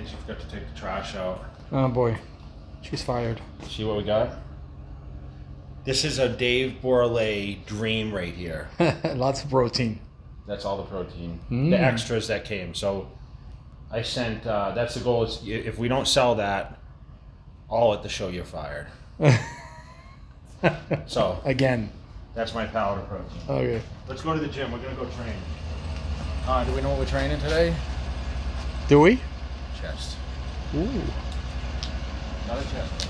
Casey forgot to take the trash out. Oh boy, she's fired. See what we got? This is a Dave Borlay dream right here. Lots of protein. That's all the protein. The extras that came. So I sent, that's the goal. Is if we don't sell that, all at the show, you're fired. So again, that's my powder protein. Okay. Let's go to the gym. We're going to go train. Do we know what we're training today? Do we? Chest. Ooh. Not a chest.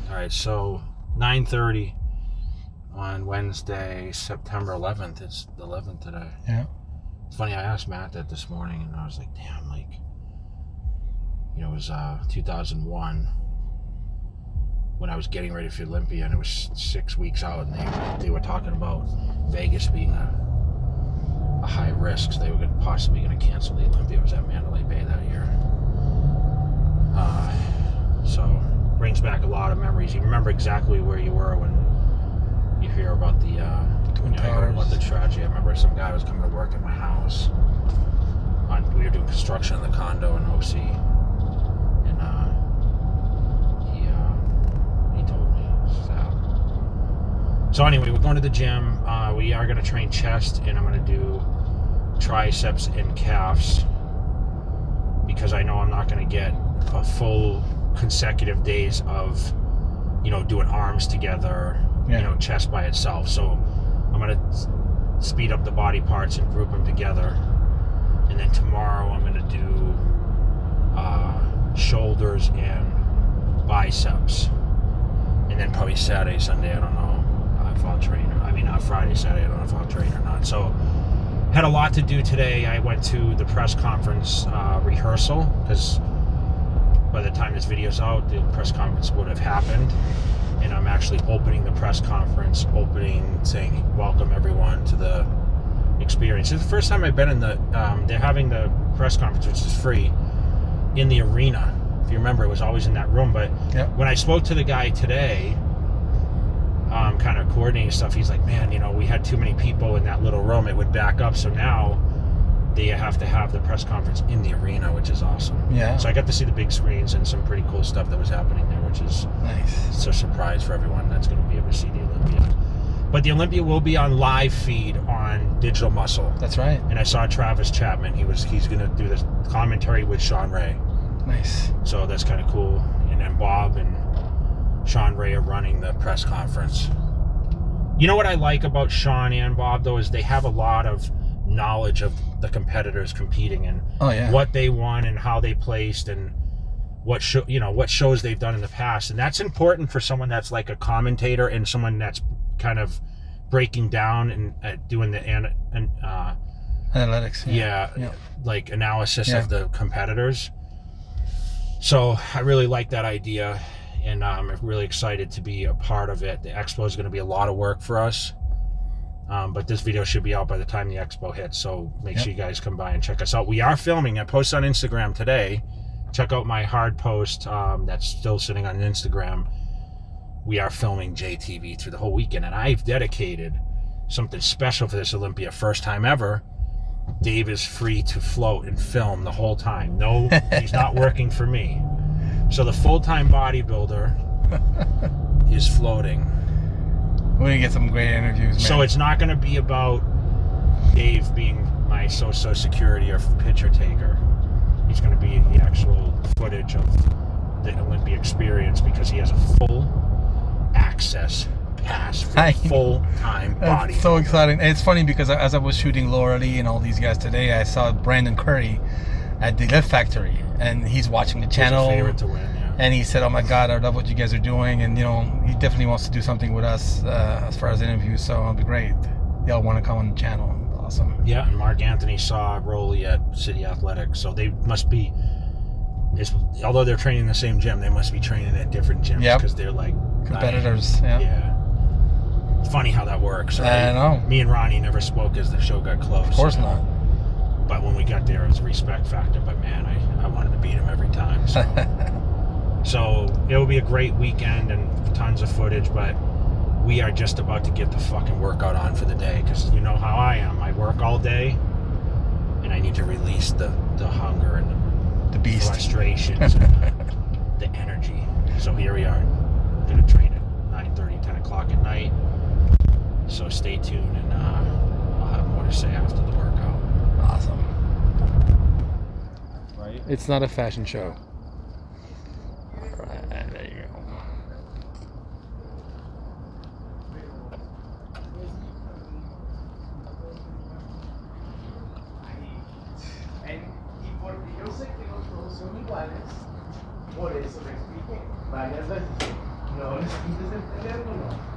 All right, so 9:30 on Wednesday, September 11th. It's the 11th today. Yeah. It's funny, I asked Matt that this morning, and I was like, damn, like, you know, it was 2001 when I was getting ready for Olympia, and it was 6 weeks out, and they were talking about Vegas being a high risk, so they were possibly going to cancel the Olympia. It was at Mandalay Bay that year. So brings back a lot of memories. You remember exactly where you were when you hear about the Twin Towers. I heard about the tragedy. I remember some guy was coming to work at my house. We were doing construction in the condo in OC, and he told me. So anyway, we're going to the gym. We are going to train chest, and I'm going to do triceps and calves because I know I'm not going to get a full consecutive days of, you know, doing arms together, you know, chest by itself. So I'm going to speed up the body parts and group them together. And then tomorrow I'm going to do shoulders and biceps. And then probably Saturday, Sunday, I don't know if I'll train. Friday, Saturday, I don't know if I'll train or not. So had a lot to do today. I went to the press conference rehearsal because by the time this video's out, the press conference would have happened. And I'm actually opening the press conference, saying, welcome everyone to the experience. It's the first time I've been in the, they're having the press conference, which is free, in the arena. If you remember, it was always in that room. But when I spoke to the guy today, kind of coordinating stuff, he's like, man, you know, we had too many people in that little room. It would back up. So now they have to have the press conference in the arena, which is awesome. Yeah. So I got to see the big screens and some pretty cool stuff that was happening there, which is nice. It's a surprise for everyone that's going to be able to see the Olympia. But the Olympia will be on live feed on Digital Muscle. That's right. And I saw Travis Chapman. He's going to do this commentary with Sean Ray. Nice. So that's kind of cool. And then Bob and Sean Ray are running the press conference. You know what I like about Sean and Bob, though, is they have a lot of knowledge of the competitors competing and what they won and how they placed and what shows they've done in the past. And that's important for someone that's like a commentator and someone that's kind of breaking down and doing the analytics. Like analysis of the competitors. So I really like that idea, and I'm really excited to be a part of it. The expo is going to be a lot of work for us, but this video should be out by the time the expo hits, so make sure you guys come by and check us out. We are filming. I posted on Instagram today. Check out my hard post that's still sitting on Instagram. We are filming JTV through the whole weekend, and I've dedicated something special for this Olympia. First time ever, Dave is free to float and film the whole time. No, he's not working for me. So the full-time bodybuilder is floating. We're going to get some great interviews, man. So it's not going to be about Dave being my social security or picture taker. He's going to be the actual footage of the Olympia experience because he has a full access pass for full-time bodybuilder. It's so exciting. And it's funny because as I was shooting Laura Lee and all these guys today, I saw Brandon Curry at the Lift Factory, and he's watching the channel. He's a favorite to win, And he said, "Oh my God, I love what you guys are doing." And you know, he definitely wants to do something with us as far as interviews. So it'll be great. Y'all want to come on the channel? Awesome. Yeah, and Mark Anthony saw Rolly at City Athletics, so they must be. Although they're training in the same gym, they must be training at different gyms because they're like competitors. Yeah. It's funny how that works. Right? I know. Me and Ronnie never spoke as the show got close. Of course not. But when we got there, it was a respect factor. But man, I wanted to beat him every time. So, so it will be a great weekend and tons of footage. But we are just about to get the fucking workout on for the day, because you know how I am. I work all day, and I need to release the hunger and The beast. frustrations and the energy. So here we are. Gonna train at 9:30, 10 o'clock at night. So stay tuned, and I'll have more to say after the workout. Awesome. Right? It's not a fashion show. Right, there you go. Y porque yo sé que no todos son iguales, por eso me expliqué varias veces. No les quites el teléfono.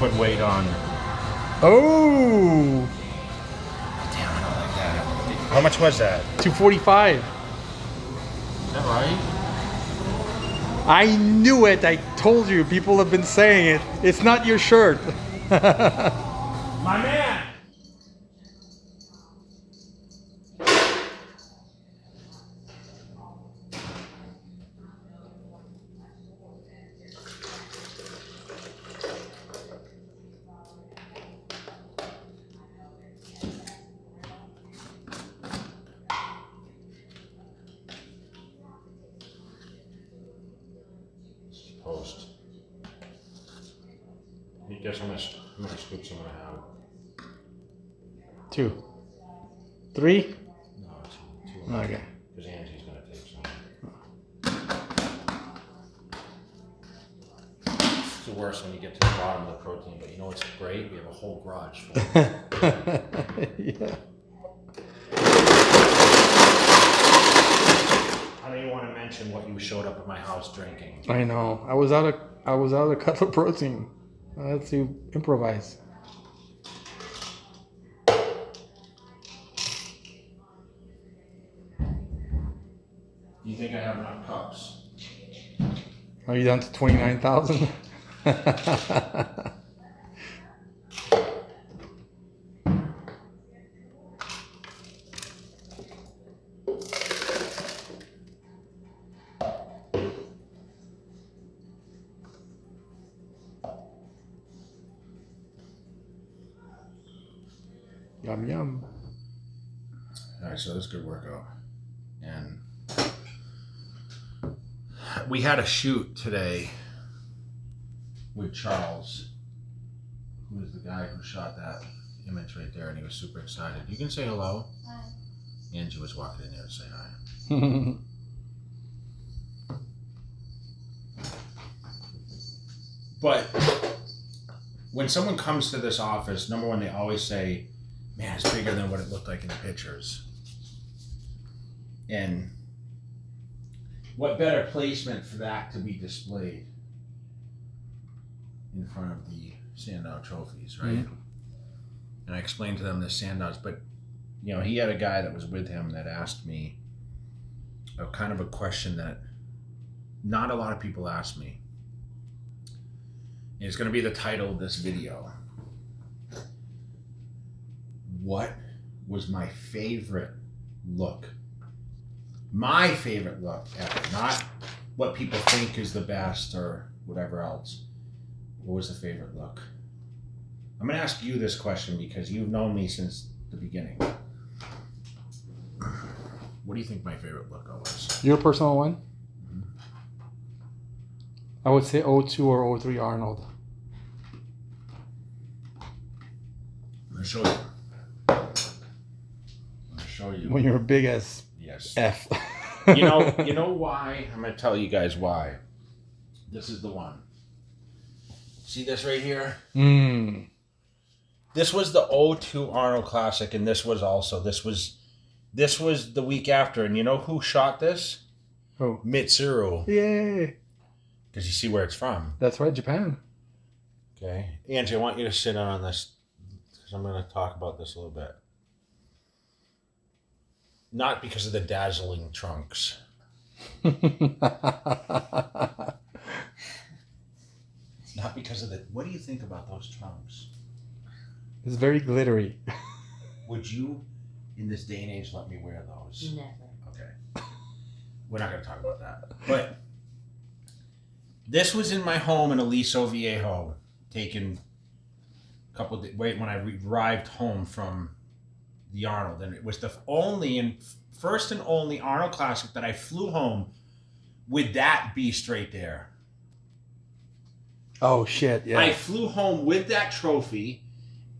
put weight on. Oh, Damn, I don't like that. How much was that? $245. Is that right? I knew it. I told you. People have been saying it. It's not your shirt. My man! Post. You guess how much scoops I'm gonna have? 2, 3. No, two. Okay. Because Angie's gonna take some. It's the worst when you get to the bottom of the protein, but you know what's great? We have a whole garage full. Yeah. I don't even want to mention what you showed up at my house drinking. I know. I was out of cutlet protein. I had to improvise. You think I have enough cups? Are you down to 29,000? Yum yum. All right, so this is a good workout. And we had a shoot today with Charles, who is the guy who shot that image right there, and he was super excited. You can say hello. Hi. Angie was walking in there to say hi. But when someone comes to this office, number one, they always say, man, it's bigger than what it looked like in the pictures. And what better placement for that to be displayed in front of the Sandow trophies, right? Mm-hmm. And I explained to them the Sandows, but you know, he had a guy that was with him that asked me a kind of a question that not a lot of people ask me. And it's going to be the title of this video. What was my favorite look? My favorite look ever, not what people think is the best or whatever else. What was the favorite look? I'm going to ask you this question because you've known me since the beginning. What do you think my favorite look was? Your personal one? I would say 02 or 03 Arnold. I'm going to show you. I'm going to show you. When you're big as Yes. F. You know why? I'm going to tell you guys why. This is the one. See this right here? Mm. This was the 02 Arnold Classic, and this was the week after. And you know who shot this? Oh. Mitsuru. Yay. Because you see where it's from. That's right, Japan. Okay. Angie, I want you to sit down on this because I'm going to talk about this a little bit. Not because of the dazzling trunks. Not because of the... What do you think about those trunks? It's very glittery. Would you, in this day and age, let me wear those? Never. Okay. We're not going to talk about that. But this was in my home in Aliso Viejo, taken a couple of when I arrived home from the Arnold. And it was the first and only Arnold Classic that I flew home with that beast right there. Oh, shit, yeah. I flew home with that trophy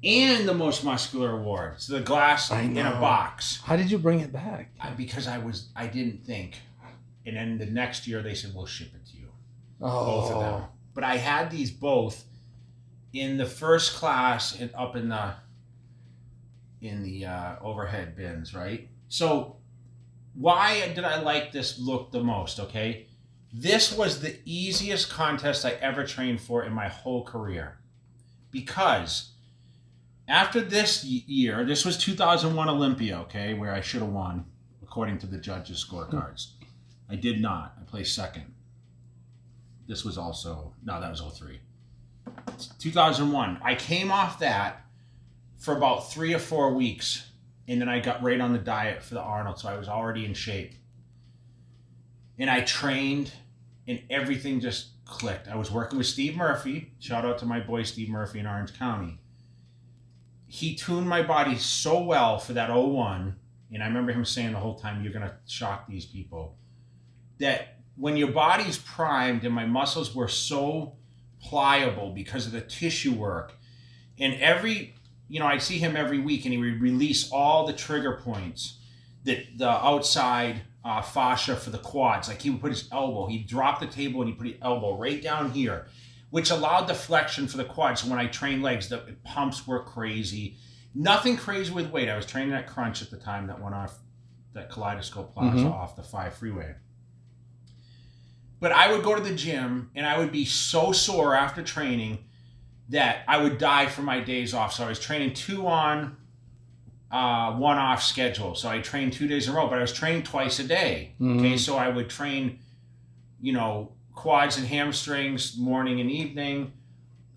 and the most muscular award. So the glass in a box. How did you bring it back? Because I didn't think. And then the next year they said, we'll ship it to you. Oh. Both of them. But I had these both in the first class and up in the overhead bins, right? So why did I like this look the most, okay? This was the easiest contest I ever trained for in my whole career. because after this year, this was 2001 Olympia, okay, where I should have won according to the judges' scorecards. I did not. I placed second. This was also, no, that was 03. 2001. I came off that for about 3 or 4 weeks, and then I got right on the diet for the Arnold, so I was already in shape. And I trained, and everything just clicked. I was working with Steve Murphy. Shout out to my boy Steve Murphy in Orange County. He tuned my body so well for that 01, and I remember him saying the whole time, you're going to shock these people, that when your body's primed, and my muscles were so pliable because of the tissue work, and I'd see him every week, and he would release all the trigger points, the outside fascia for the quads. Like he would put his elbow, he'd drop the table and he'd put his elbow right down here, which allowed the flexion for the quads. So when I trained legs, the pumps were crazy. Nothing crazy with weight. I was training at Crunch at the time that went off that Kaleidoscope Plaza off the 5 freeway. But I would go to the gym and I would be so sore after training that I would die for my days off. So I was training 2 on, 1 off schedule. So I trained 2 days in a row, but I was training twice a day. Okay, so I would train, quads and hamstrings morning and evening.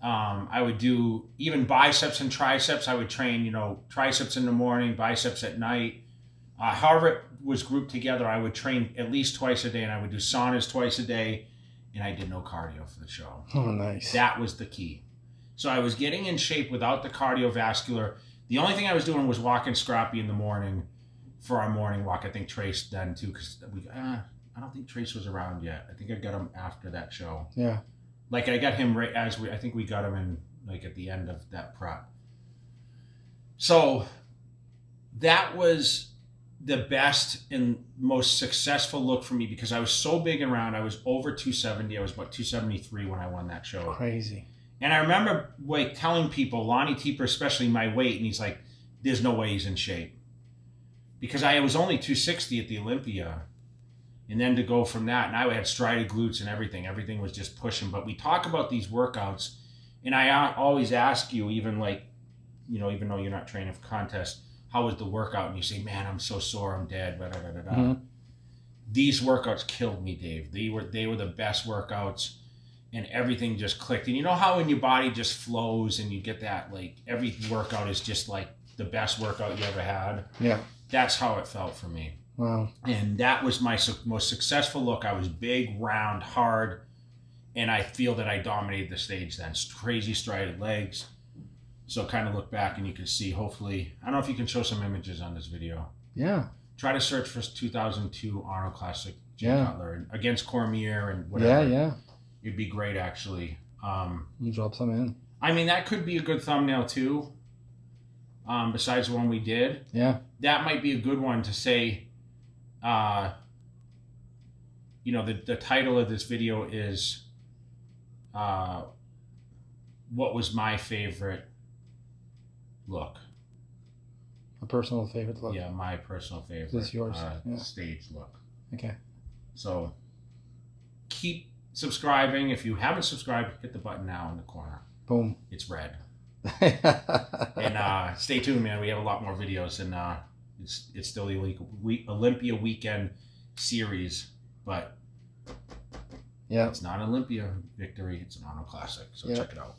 I would do even biceps and triceps. I would train, triceps in the morning, biceps at night. However it was grouped together, I would train at least twice a day, and I would do saunas twice a day, and I did no cardio for the show. Oh, nice. That was the key. So I was getting in shape without the cardiovascular. The only thing I was doing was walking Scrappy in the morning for our morning walk. I think Trace then too, because I don't think Trace was around yet. I think I got him after that show. Yeah. Like I got him right I think we got him in like at the end of that prep. So that was the best and most successful look for me because I was so big and round. I was over 270. I was about 273 when I won that show. Crazy. And I remember telling people, Lonnie Teeper especially, my weight, and he's like, there's no way he's in shape. Because I was only 260 at the Olympia. And then to go from that, and I had strided glutes and everything was just pushing. But we talk about these workouts, and I always ask you, even even though you're not training for contests, how was the workout? And you say, man, I'm so sore, I'm dead, blah, blah, blah, blah. Mm-hmm. These workouts killed me, Dave. They were the best workouts, and everything just clicked. And you know how when your body just flows and you get that, like, every workout is just like the best workout you ever had? Yeah. That's how it felt for me. Wow. And that was my most successful look. I was big, round, hard, and I feel that I dominated the stage then. Crazy strided legs. So kind of look back and you can see, hopefully, I don't know if you can show some images on this video. Yeah. Try to search for 2002 Arnold Classic Jay Cutler against Cormier and whatever. Yeah. It'd be great, actually. You drop some in. I mean, that could be a good thumbnail too. Besides the one we did. Yeah. That might be a good one to say, the title of this video is, what was my favorite look? A personal favorite look? Yeah, my personal favorite. This is yours? Stage look. Okay. So, keep subscribing. If you haven't subscribed, hit the button now in the corner. Boom. It's red. And stay tuned, man. We have a lot more videos, and it's still the Olympia weekend series, but it's not an Olympia victory. It's an Arnold Classic, so check it out.